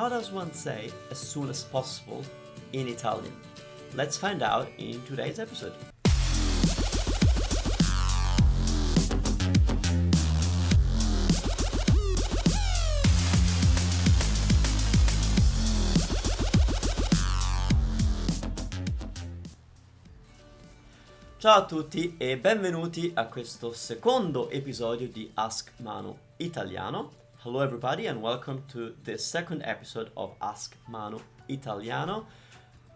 how does one say as soon as possible in Italian? Let's find out in today's episode. Ciao a tutti e benvenuti a questo secondo episodio di Ask Manu Italiano. Hello everybody and welcome to the second episode of Ask Manu Italiano,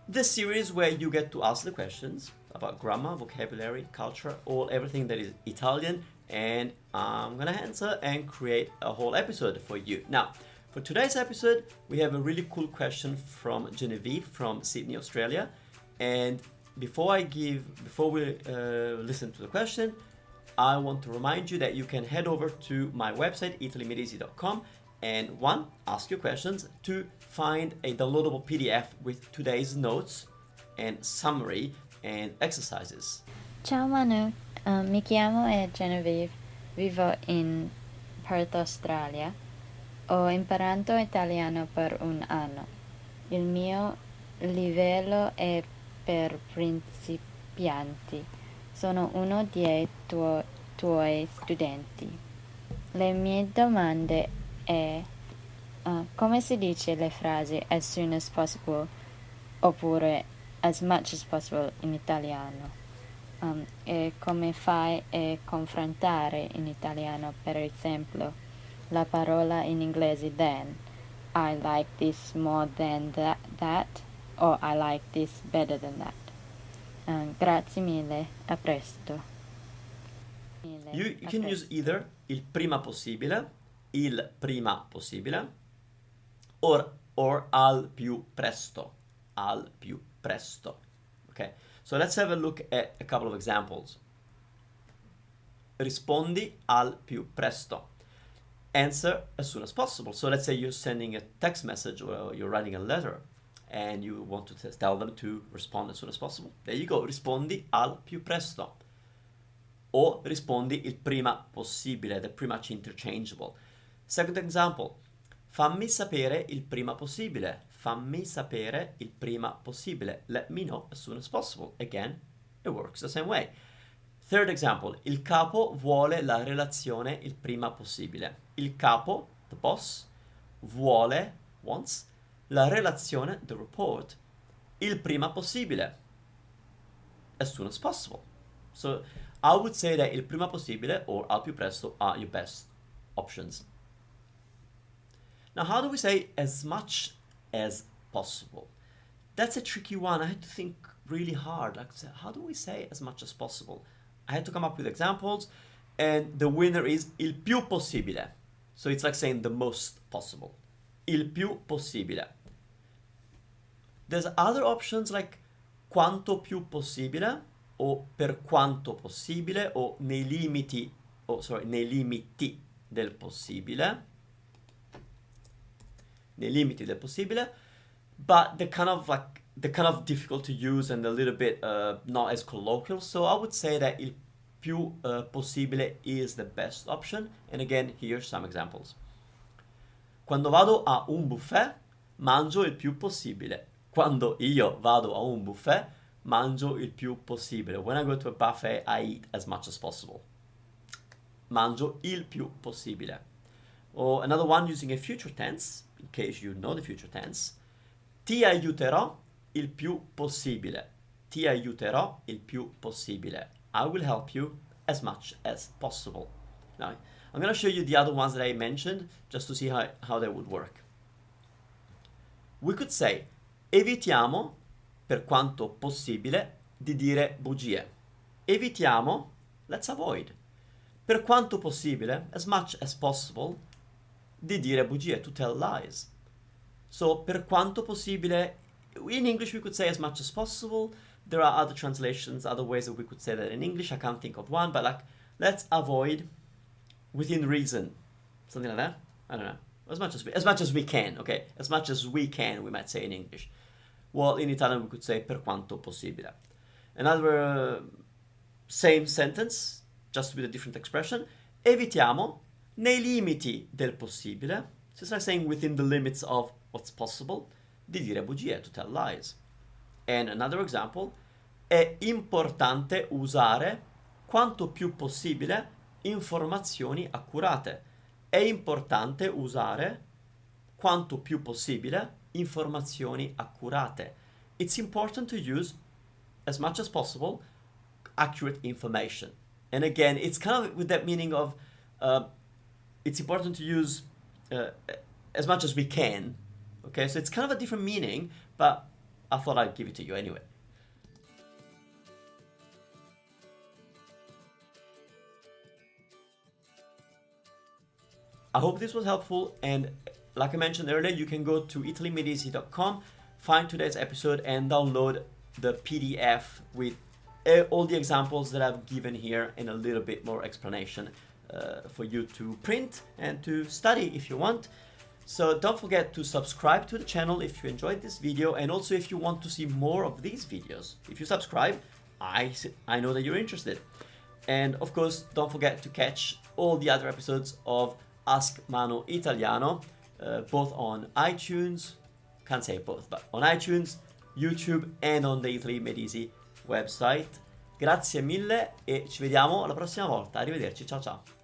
this series where you get to ask the questions about grammar, vocabulary, culture, everything that is Italian, and I'm gonna answer and create a whole episode for you. Now, for today's episode, we have a really cool question from Genevieve from Sydney, Australia, and before we listen to the question, I want to remind you that you can head over to my website, italymadeeasy.com, and 1, ask your questions, 2, find a downloadable PDF with today's notes and summary and exercises. Ciao Manu, mi chiamo Genevieve, vivo in Perth, Australia. Ho imparato italiano per un anno. Il mio livello è per principianti. Sono uno dei tuoi studenti. Le mie domande è come si dice le frasi as soon as possible oppure as much as possible in italiano? E come fai a confrontare in italiano, per esempio, la parola in inglese than? I like this more than that. Or I like this better than that. Grazie mille, a presto. You can use either il prima possibile, or al più presto, Okay, so let's have a look at a couple of examples. Rispondi al più presto. Answer as soon as possible. So let's say you're sending a text message or you're writing a letter and you want to tell them to respond as soon as possible. There you go, rispondi al più presto. O rispondi il prima possibile, they're pretty much interchangeable. Second example, fammi sapere il prima possibile. Fammi sapere il prima possibile. Let me know as soon as possible. Again, it works the same way. Third example, il capo vuole la relazione il prima possibile. Il capo, the boss, wants, la relazione, the report, il prima possibile, as soon as possible. So I would say that il prima possibile or al più presto are your best options. Now, how do we say as much as possible? That's a tricky one. I had to think really hard. Like, how do we say as much as possible? I had to come up with examples, and the winner is il più possibile. So it's like saying the most possible. Il più possibile. There's other options like quanto più possibile o per quanto possibile o nei limiti del possibile. Nei limiti del possibile, but they're kind of difficult to use and a little bit not as colloquial. So I would say that il più possibile is the best option. And again, here's some examples. Quando vado a un buffet, mangio il più possibile. Quando io vado a un buffet, mangio il più possibile. When I go to a buffet, I eat as much as possible. Mangio il più possibile. Or another one using a future tense, in case you know the future tense. Ti aiuterò il più possibile. Ti aiuterò il più possibile. I will help you as much as possible. Now, I'm going to show you the other ones that I mentioned just to see how they would work. We could say, evitiamo, per quanto possibile, di dire bugie. Evitiamo, let's avoid. Per quanto possibile, as much as possible, di dire bugie, to tell lies. So, per quanto possibile, in English we could say as much as possible. There are other translations, other ways that we could say that in English. I can't think of one, but like, let's avoid within reason. Something like that. I don't know. As much as we can, okay? As much as we can, we might say in English. Well, in Italian we could say per quanto possibile. Another same sentence, just with a different expression. Evitiamo nei limiti del possibile. So it's like saying within the limits of what's possible, di dire bugie, to tell lies. And another example, è importante usare quanto più possibile informazioni accurate. È importante usare quanto più possibile informazioni accurate. It's important to use as much as possible accurate information. And again, it's kind of with that meaning of it's important to use as much as we can. Okay, so it's kind of a different meaning, but I thought I'd give it to you anyway. I hope this was helpful, and like I mentioned earlier, you can go to italymedieasy.com, find today's episode, and download the PDF with all the examples that I've given here and a little bit more explanation for you to print and to study if you want. So don't forget to subscribe to the channel if you enjoyed this video, and also if you want to see more of these videos. If you subscribe, I know that you're interested. And of course, don't forget to catch all the other episodes of Ask Manu Italiano, both on iTunes, can't say both, but on iTunes, YouTube and on the Italy Made Easy website. Grazie mille e ci vediamo alla prossima volta. Arrivederci, ciao ciao.